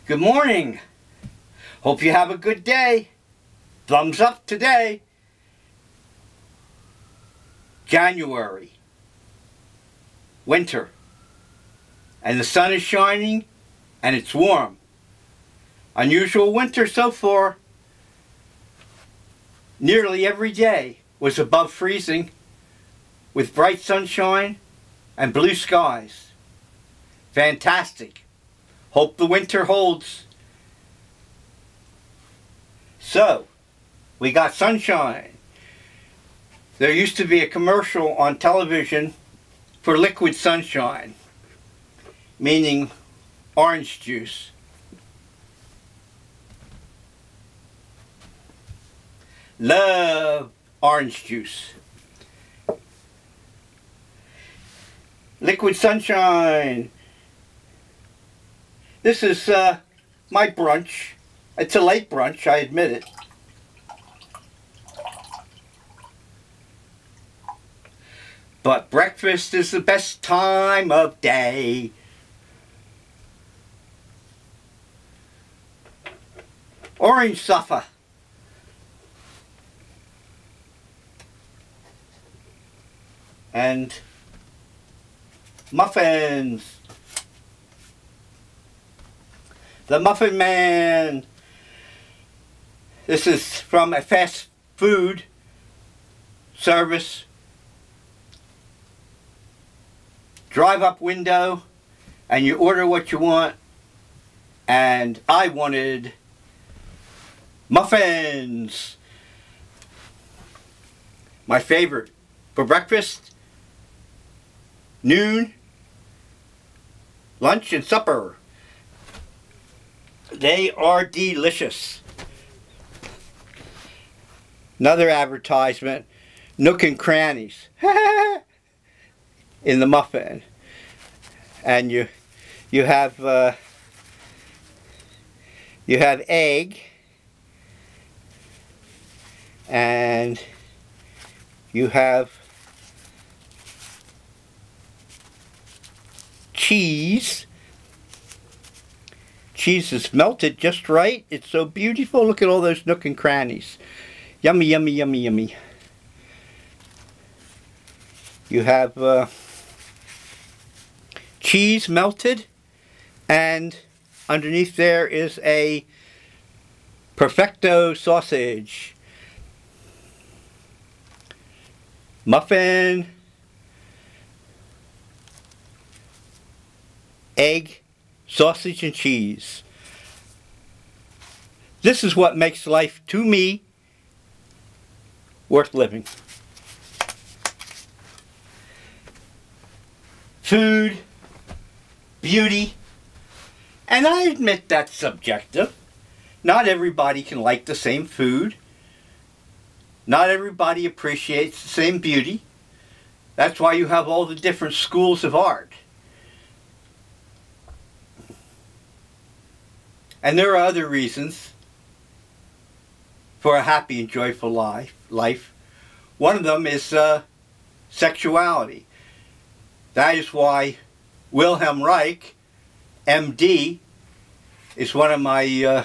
Good morning. Hope you have a good day. Thumbs up today. January. Winter. And the sun is shining and it's warm. Unusual winter so far. Nearly every day was above freezing with bright sunshine and blue skies. Fantastic. Hope the winter holds. So, we got sunshine. There used to be a commercial on television for liquid sunshine, meaning orange juice. Love orange juice. Liquid sunshine. This is my brunch. It's a late brunch, I admit it. But breakfast is the best time of day. Orange suffer. And muffins. The Muffin Man. This is from a fast food service. Drive up window and you order what you want. And I wanted muffins. My favorite for breakfast, noon, lunch, and supper. They are delicious. Another advertisement, Nook and Crannies in the muffin. And you have egg, and you have cheese. Cheese is melted just right. It's so beautiful. Look at all those nook and crannies. Yummy, yummy, yummy, yummy. You have cheese melted, and underneath there is a perfecto sausage. Muffin, egg, sausage, and cheese. This is what makes life, to me, worth living. Food, beauty, and I admit that's subjective. Not everybody can like the same food. Not everybody appreciates the same beauty. That's why you have all the different schools of art. And there are other reasons for a happy and joyful life. One of them is sexuality. That is why Wilhelm Reich, MD, is one of my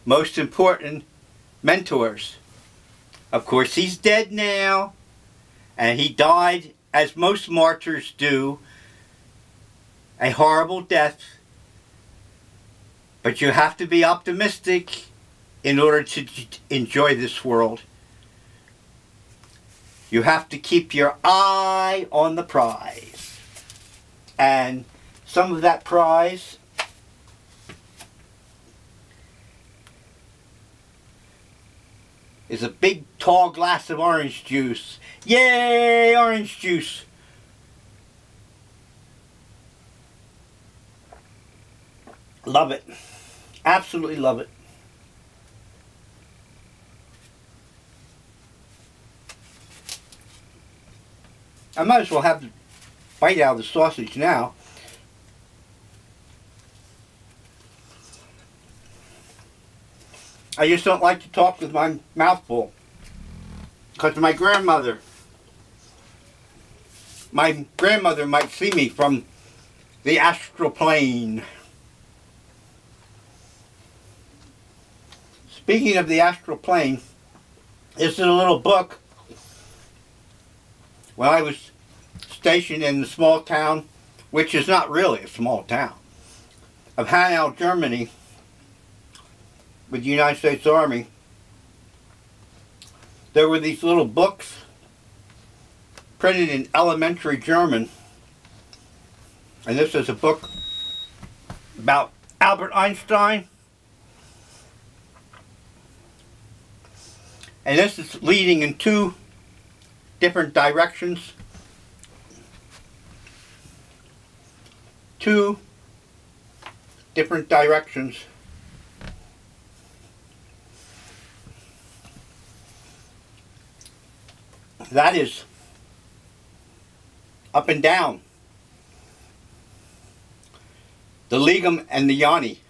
most important mentors. Of course, he's dead now, and he died, as most martyrs do, a horrible death. But you have to be optimistic in order to enjoy this world. You have to keep your eye on the prize. And some of that prize is a big tall glass of orange juice. Yay, orange juice! Love it. Absolutely love it. I might as well have the bite out of the sausage now. I just don't like to talk with my mouth full. Because my grandmother might see me from the astral plane. Speaking of the astral plane, this is a little book. When I was stationed in the small town, which is not really a small town, of Hanau, Germany, with the United States Army, there were these little books printed in elementary German, and this is a book about Albert Einstein, and this is leading in two different directions. Two different directions. That is up and down. The Ligum and the Yanni.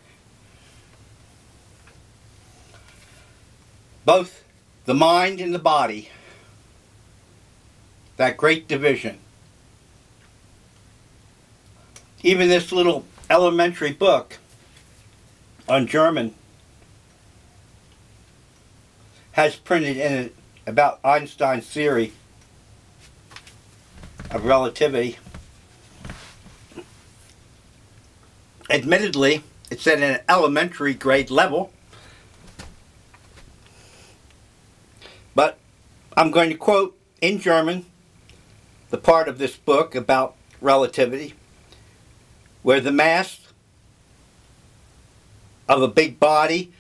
Both the mind and the body. That great division. Even this little elementary book on German has printed in it about Einstein's theory of relativity. Admittedly, it's at an elementary grade level, but I'm going to quote in German the part of this book about relativity where the mass of a big body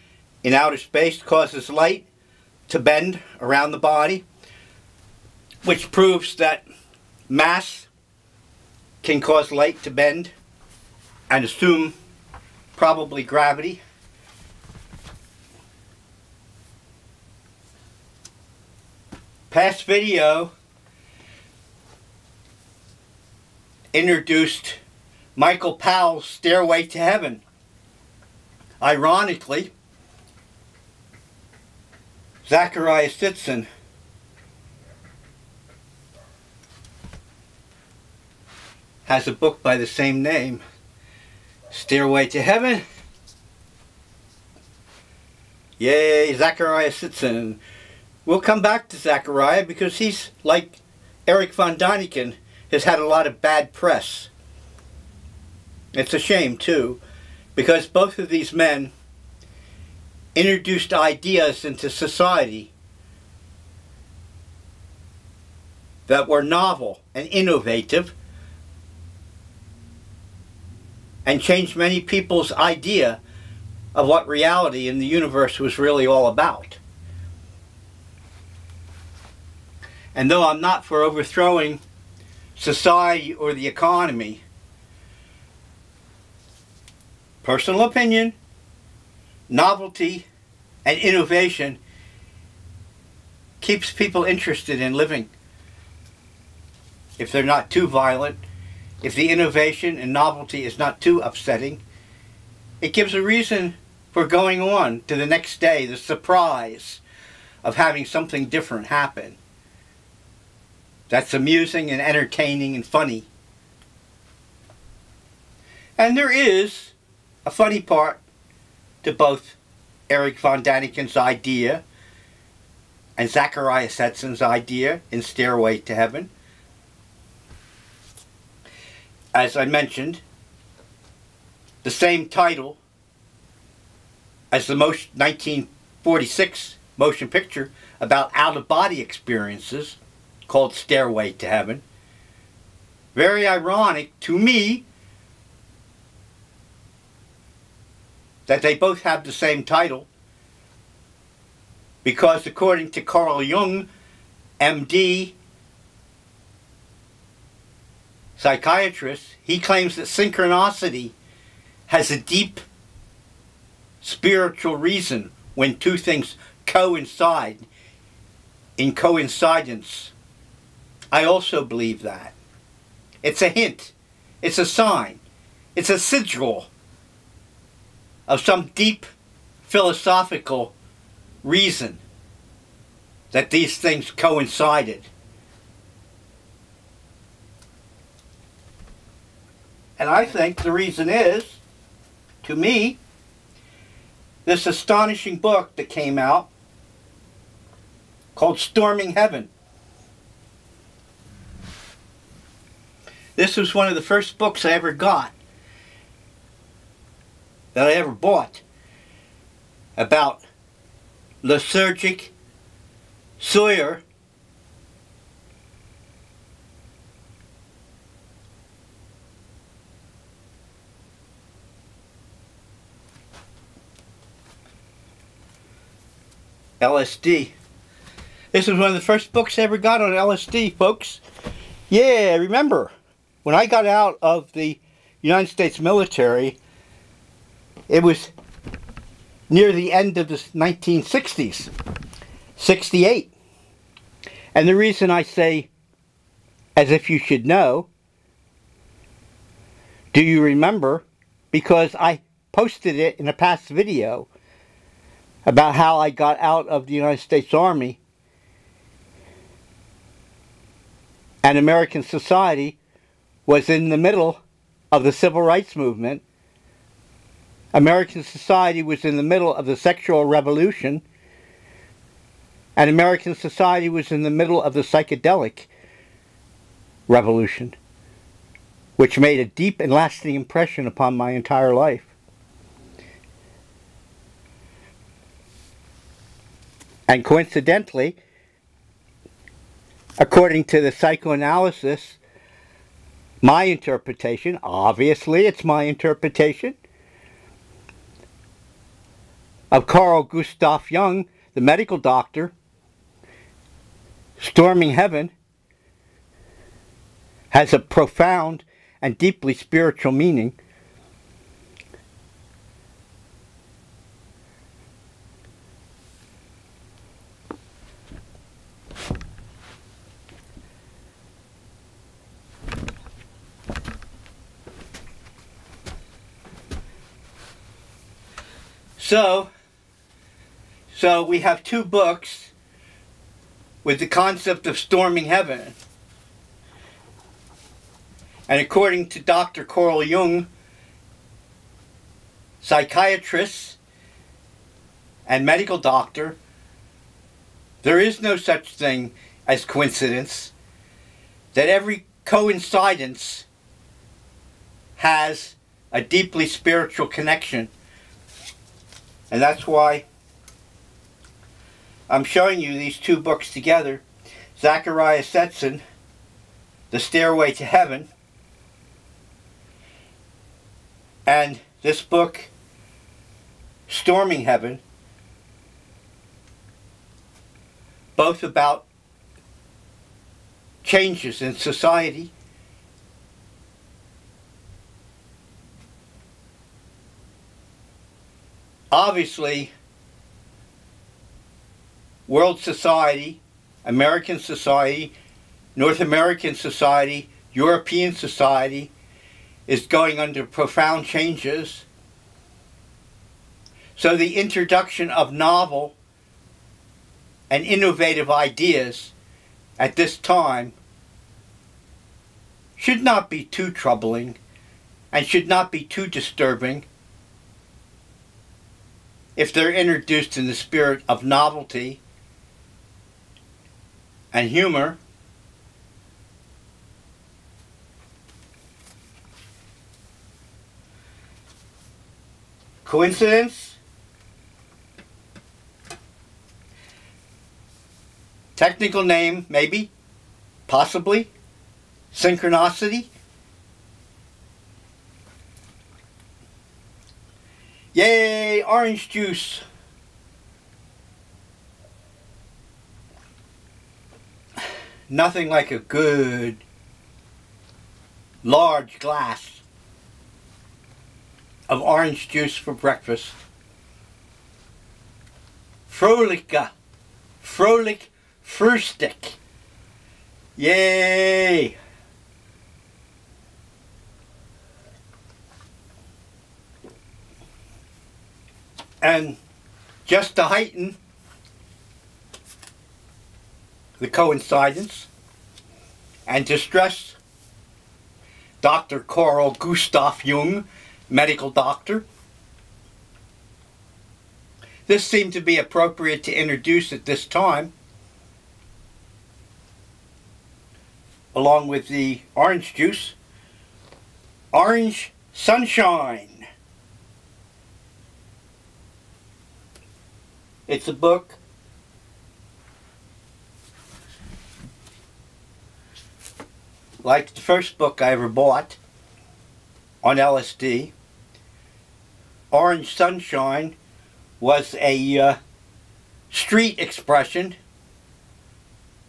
in outer space causes light to bend around the body, which proves that mass can cause light to bend and assume probably gravity. Past video introduced Michael Powell's Stairway to Heaven. Ironically, Zecharia Sitchin has a book by the same name, Stairway to Heaven. Yay, Zecharia Sitchin. We'll come back to Zecharia because he's, like Erich von Däniken, has had a lot of bad press. It's a shame, too, because both of these men introduced ideas into society that were novel and innovative and changed many people's idea of what reality in the universe was really all about. And though I'm not for overthrowing society or the economy, personal opinion, novelty, and innovation keeps people interested in living. If they're not too violent, if the innovation and novelty is not too upsetting, it gives a reason for going on to the next day, the surprise of having something different happen. That's amusing and entertaining and funny. And there is a funny part to both Erich von Däniken's idea and Zecharia Sitchin's idea in Stairway to Heaven. As I mentioned, the same title as the 1946 motion picture about out-of-body experiences called Stairway to Heaven. Very ironic to me that they both have the same title, because according to Carl Jung, MD, psychiatrist, he claims that synchronicity has a deep spiritual reason when two things coincide in coincidence. I also believe that. It's a hint. It's a sign. It's a sigil of some deep philosophical reason that these things coincided. And I think the reason is, to me, this astonishing book that came out called Storming Heaven. This was one of the first books I ever got, that I ever bought, about Lysergic Sawyer, LSD. This was one of the first books I ever got on LSD, folks. Yeah, remember, when I got out of the United States military, it was near the end of the 1960s, 68. And the reason I say, as if you should know, do you remember? Because I posted it in a past video about how I got out of the United States Army, and American society was in the middle of the Civil Rights Movement. American society was in the middle of the sexual revolution, and American society was in the middle of the psychedelic revolution, which made a deep and lasting impression upon my entire life. And coincidentally, according to the psychoanalysis, my interpretation, obviously it's my interpretation, of Carl Gustav Jung, the medical doctor, Storming Heaven has a profound and deeply spiritual meaning. So we have two books with the concept of storming heaven. And according to Dr. Carl Jung, psychiatrist and medical doctor, there is no such thing as coincidence, that every coincidence has a deeply spiritual connection. And that's why I'm showing you these two books together. Zecharia Sitchin, The Stairway to Heaven, and this book, Storming Heaven, both about changes in society. Obviously, world society, American society, North American society, European society is going under profound changes. So the introduction of novel and innovative ideas at this time should not be too troubling and should not be too disturbing if they're introduced in the spirit of novelty and humor. Coincidence? Technical name, maybe, possibly. Synchronicity? Yay, orange juice. Nothing like a good, large glass of orange juice for breakfast. Frolica. Frolic Frühstück. Yay! And just to heighten the coincidence and to stress Dr. Carl Gustav Jung, medical doctor, This seemed to be appropriate to introduce at this time, along with the orange juice. Orange Sunshine. It's a book like the first book I ever bought on LSD. Orange Sunshine was a street expression,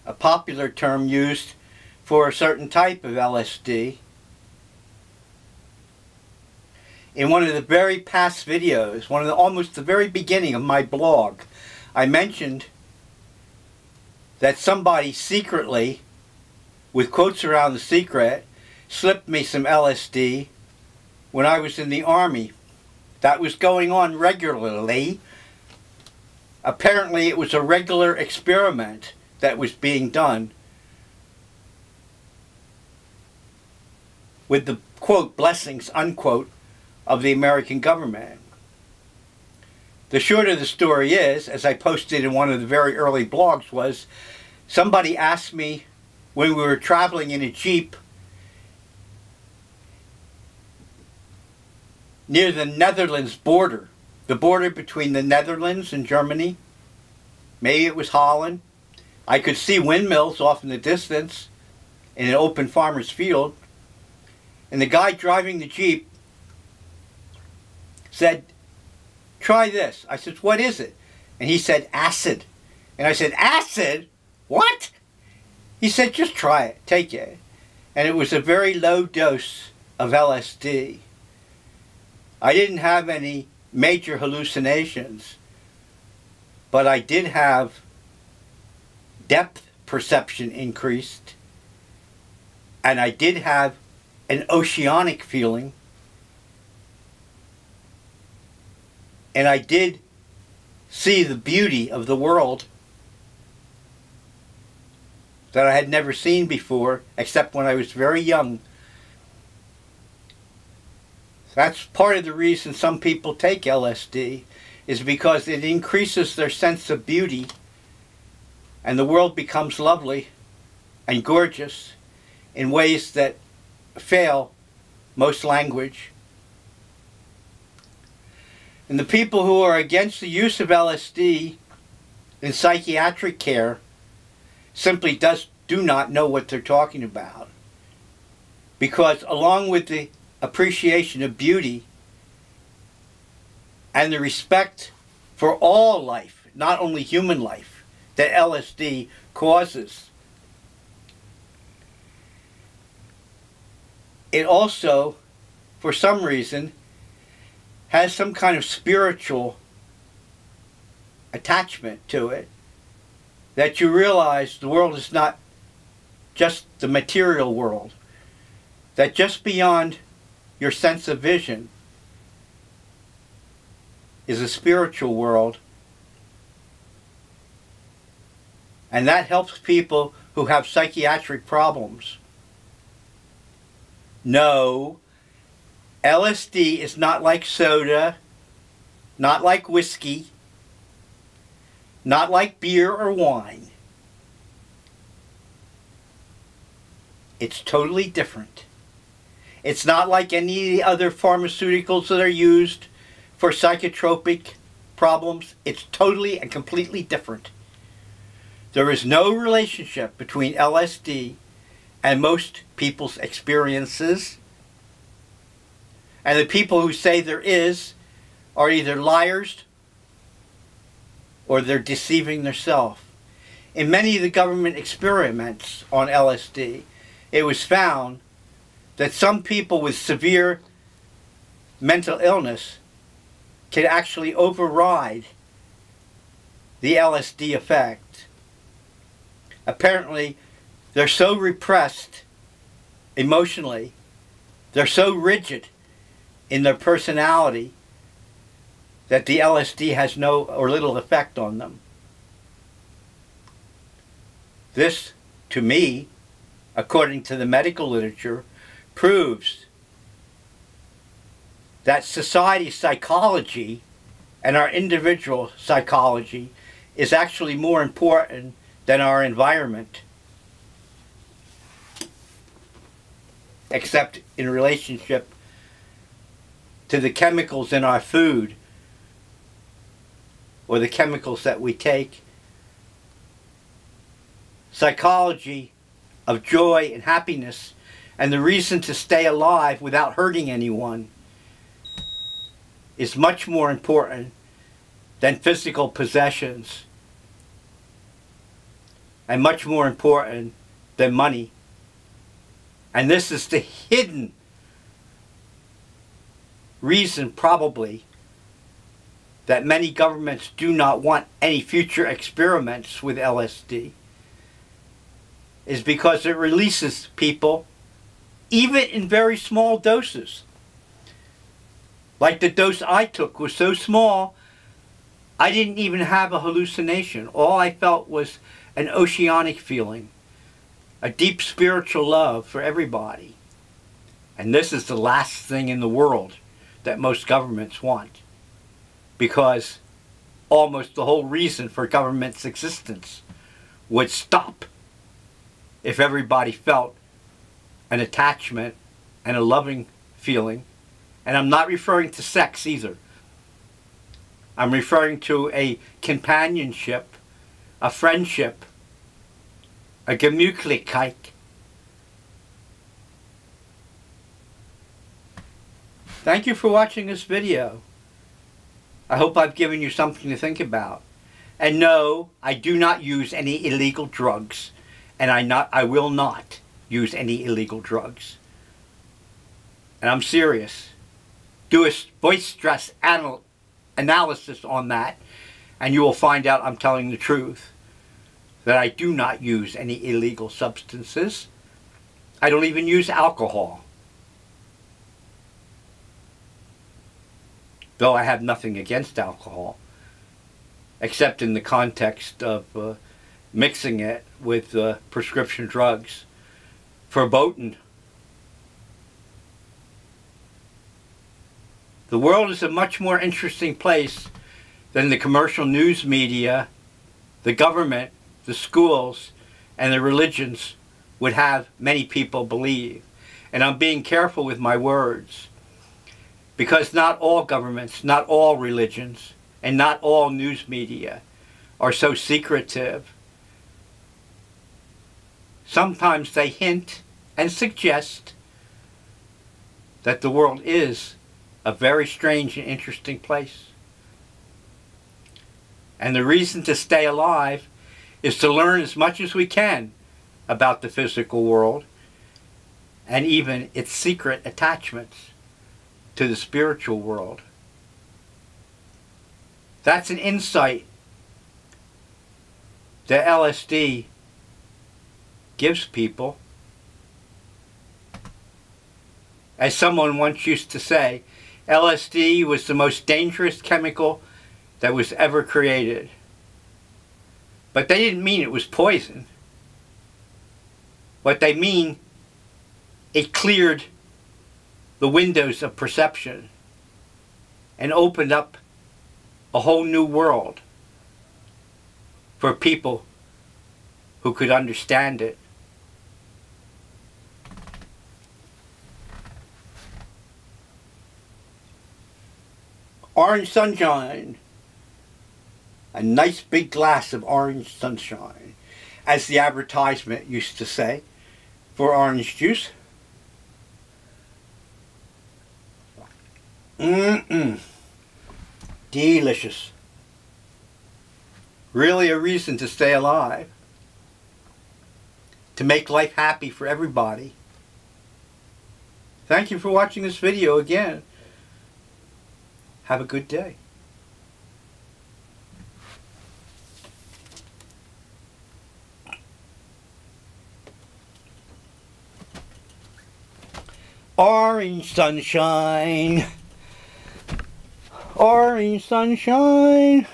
a popular term used for a certain type of LSD. In one of the very past videos, almost the very beginning of my blog, I mentioned that somebody secretly, with quotes around the secret, slipped me some LSD when I was in the Army. That was going on regularly. Apparently it was a regular experiment that was being done with the, quote, blessings, unquote, of the American government. The short of the story is, as I posted in one of the very early blogs, was somebody asked me when we were traveling in a Jeep near the Netherlands border, the border between the Netherlands and Germany, maybe it was Holland. I could see windmills off in the distance in an open farmer's field, and the guy driving the Jeep said, "Try this." I said, "What is it?" And he said, "Acid." And I said, "Acid? What?" He said, "Just try it, take it." And it was a very low dose of LSD. I didn't have any major hallucinations, but I did have depth perception increased, and I did have an oceanic feeling, and I did see the beauty of the world that I had never seen before, except when I was very young. That's part of the reason some people take LSD, is because it increases their sense of beauty, and the world becomes lovely and gorgeous in ways that fail most language. And the people who are against the use of LSD in psychiatric care simply do not know what they're talking about. Because along with the appreciation of beauty and the respect for all life, not only human life, that LSD causes, it also, for some reason, has some kind of spiritual attachment to it, that you realize the world is not just the material world, that just beyond your sense of vision is a spiritual world, and that helps people who have psychiatric problems. No, LSD is not like soda, not like whiskey, not like beer or wine. It's totally different. It's not like any of the other pharmaceuticals that are used for psychotropic problems. It's totally and completely different. There is no relationship between LSD and most people's experiences. And the people who say there is are either liars or they're deceiving themselves. In many of the government experiments on LSD, it was found that some people with severe mental illness can actually override the LSD effect. Apparently, they're so repressed emotionally, they're so rigid in their personality, that the LSD has no or little effect on them. This, to me, according to the medical literature, proves that society psychology and our individual psychology is actually more important than our environment, except in relationship to the chemicals in our food or the chemicals that we take. Psychology of joy and happiness and the reason to stay alive without hurting anyone is much more important than physical possessions and much more important than money. And this is the hidden reason, probably, that many governments do not want any future experiments with LSD, is because it releases people even in very small doses. Like the dose I took was so small, I didn't even have a hallucination. All I felt was an oceanic feeling, a deep spiritual love for everybody. And this is the last thing in the world that most governments want, because almost the whole reason for government's existence would stop if everybody felt an attachment and a loving feeling. And I'm not referring to sex either. I'm referring to a companionship, a friendship, a Gemütlichkeit. Thank you for watching this video. I hope I've given you something to think about. And no, I do not use any illegal drugs. And I will not use any illegal drugs. And I'm serious. Do a voice stress analysis on that, and you will find out I'm telling the truth. That I do not use any illegal substances. I don't even use alcohol. Though I have nothing against alcohol, except in the context of mixing it with prescription drugs. Verboten. The world is a much more interesting place than the commercial news media, the government, the schools, and the religions would have many people believe. And I'm being careful with my words, because not all governments, not all religions, and not all news media are so secretive. Sometimes they hint and suggest that the world is a very strange and interesting place. And the reason to stay alive is to learn as much as we can about the physical world and even its secret attachments to the spiritual world. That's an insight that LSD gives people. As someone once used to say, LSD was the most dangerous chemical that was ever created. But they didn't mean it was poison. What they mean, it cleared the windows of perception and opened up a whole new world for people who could understand it. Orange sunshine. A nice big glass of orange sunshine, as the advertisement used to say, for orange juice. Delicious. Really a reason to stay alive. To make life happy for everybody. Thank you for watching this video again. Have a good day. Orange sunshine, orange sunshine,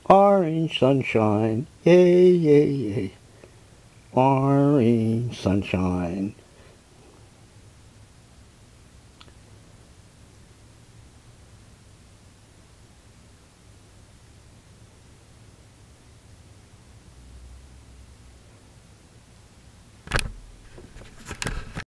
orange sunshine, yay, yay, yay, orange sunshine.